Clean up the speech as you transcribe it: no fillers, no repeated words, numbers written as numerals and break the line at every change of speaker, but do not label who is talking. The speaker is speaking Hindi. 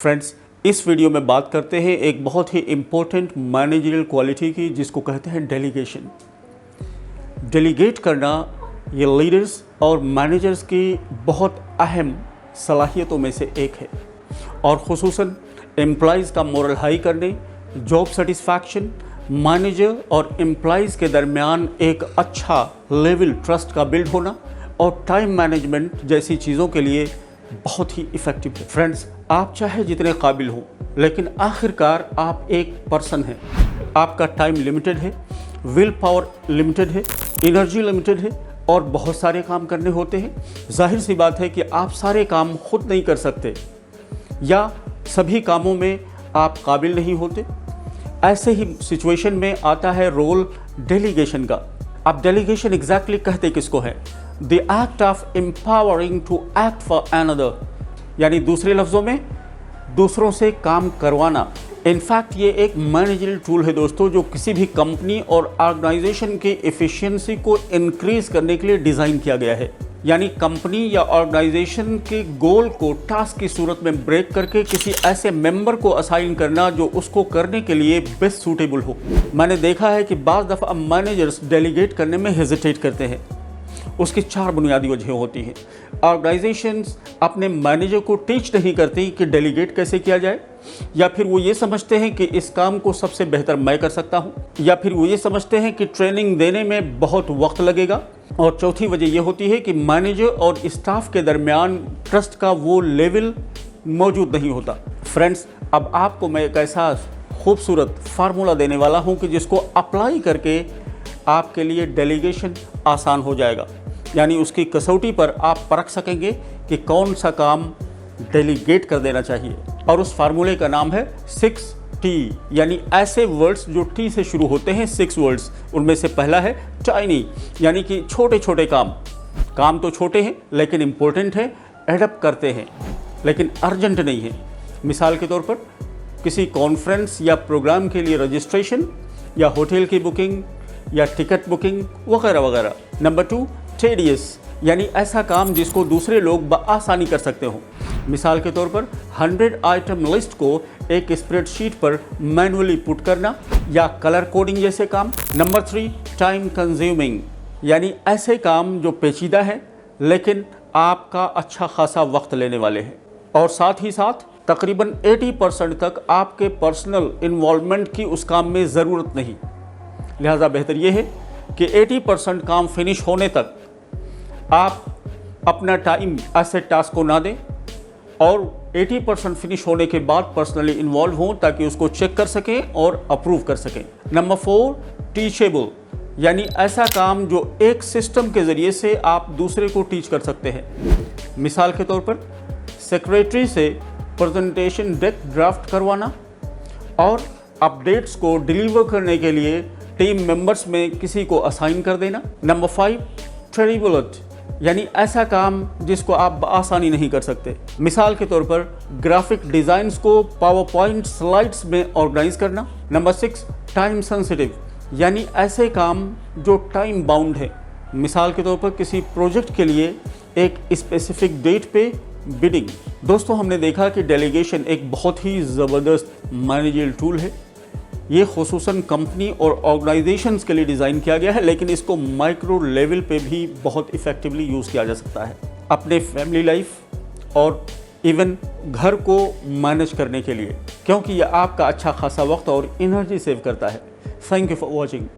फ्रेंड्स, इस वीडियो में बात करते हैं एक बहुत ही इम्पोर्टेंट मैनेजरियल क्वालिटी की, जिसको कहते हैं डेलीगेशन। डेलीगेट करना ये लीडर्स और मैनेजर्स की बहुत अहम सलाहियतों में से एक है और ख़ुसूसन एम्प्लॉइज़ का मोरल हाई करने, जॉब सेटिस्फैक्शन, मैनेजर और एम्प्लॉइज़ के दरमियान एक अच्छा लेवल ट्रस्ट का बिल्ड होना और टाइम मैनेजमेंट जैसी चीज़ों के लिए बहुत ही इफ़ेक्टिव है। फ्रेंड्स, आप चाहे जितने काबिल हों, लेकिन आखिरकार आप एक पर्सन हैं। आपका टाइम लिमिटेड है, विल पावर लिमिटेड है, एनर्जी लिमिटेड है और बहुत सारे काम करने होते हैं। जाहिर सी बात है कि आप सारे काम खुद नहीं कर सकते या सभी कामों में आप काबिल नहीं होते। ऐसे ही सिचुएशन में आता है रोल डेलीगेशन का। अब डेलीगेशन एग्जैक्टली कहते किसको है? The act of empowering to act for another, यानी दूसरे लफ्ज़ों में दूसरों से काम करवाना। इनफैक्ट ये एक मैनेजरियल टूल है दोस्तों, जो किसी भी कंपनी और ऑर्गेनाइजेशन की एफिशिएंसी को इंक्रीज करने के लिए डिज़ाइन किया गया है। यानी कंपनी या ऑर्गेनाइजेशन के गोल को टास्क की सूरत में ब्रेक करके किसी ऐसे मेंबर को असाइन करना जो उसको करने के लिए बेस्ट सूटेबल हो। मैंने देखा है कि बाज़ दफ़ा मैनेजर्स डेलीगेट करने में हेजिटेट करते हैं। उसकी 4 बुनियादी वजह होती हैं। ऑर्गेनाइजेशंस अपने मैनेजर को टीच नहीं करती कि डेलीगेट कैसे किया जाए, या फिर वो ये समझते हैं कि इस काम को सबसे बेहतर मैं कर सकता हूँ, या फिर वो ये समझते हैं कि ट्रेनिंग देने में बहुत वक्त लगेगा। और चौथी वजह ये होती है कि मैनेजर और स्टाफ के दरमियान ट्रस्ट का वो लेवल मौजूद नहीं होता। फ्रेंड्स, अब आपको मैं एक ऐसा खूबसूरत फार्मूला देने वाला हूँ कि जिसको अप्लाई करके आपके लिए डेलीगेशन आसान हो जाएगा। यानी उसकी कसौटी पर आप परख सकेंगे कि कौन सा काम डेलीगेट कर देना चाहिए। और उस फार्मूले का नाम है 6T, यानी ऐसे वर्ड्स जो टी से शुरू होते हैं। 6 वर्ड्स, उनमें से पहला है टाइनी, यानी कि छोटे छोटे काम तो छोटे हैं लेकिन इम्पोर्टेंट है, एडप्ट करते हैं लेकिन अर्जेंट नहीं है। मिसाल के तौर पर किसी कॉन्फ्रेंस या प्रोग्राम के लिए रजिस्ट्रेशन या होटल की बुकिंग या टिकट बुकिंग वगैरह वगैरह। नंबर 2, टेडियस, यानी ऐसा काम जिसको दूसरे लोग बआसानी कर सकते हो। मिसाल के तौर पर 100 आइटम लिस्ट को एक स्प्रेडशीट पर मैनुअली पुट करना या कलर कोडिंग जैसे काम। नंबर 3, टाइम कंज्यूमिंग, यानी ऐसे काम जो पेचीदा है लेकिन आपका अच्छा खासा वक्त लेने वाले हैं और साथ ही साथ तकरीबन 80% तक आपके पर्सनल इन्वॉल्वमेंट की उस काम में ज़रूरत नहीं। लिहाजा बेहतर यह है कि 80% काम फिनिश होने तक आप अपना टाइम ऐसे टास्क को ना दें और 80% फिनिश होने के बाद पर्सनली इन्वॉल्व हों ताकि उसको चेक कर सकें और अप्रूव कर सकें। नंबर 4, टीचेबल, यानी ऐसा काम जो एक सिस्टम के ज़रिए से आप दूसरे को टीच कर सकते हैं। मिसाल के तौर पर सेक्रेटरी से प्रेजेंटेशन डेक ड्राफ्ट करवाना और अपडेट्स को डिलीवर करने के लिए टीम मेंबर्स में किसी को असाइन कर देना। नंबर 5, ट्रेडिबुलेट, यानी ऐसा काम जिसको आप आसानी नहीं कर सकते। मिसाल के तौर पर ग्राफिक डिज़ाइंस को पावर पॉइंट स्लाइड्स में ऑर्गेनाइज करना। नंबर 6, टाइम सेंसिटिव, यानी ऐसे काम जो टाइम बाउंड है। मिसाल के तौर पर किसी प्रोजेक्ट के लिए एक स्पेसिफिक डेट पे बिडिंग। दोस्तों, हमने देखा कि डेलीगेशन एक बहुत ही ज़बरदस्त मैनेजरियल टूल है। ये खुसूसन कंपनी और ऑर्गेनाइजेशंस के लिए डिज़ाइन किया गया है, लेकिन इसको माइक्रो लेवल पे भी बहुत इफ़ेक्टिवली यूज़ किया जा सकता है अपने फैमिली लाइफ और इवन घर को मैनेज करने के लिए, क्योंकि ये आपका अच्छा खासा वक्त और एनर्जी सेव करता है। Thank you for watching.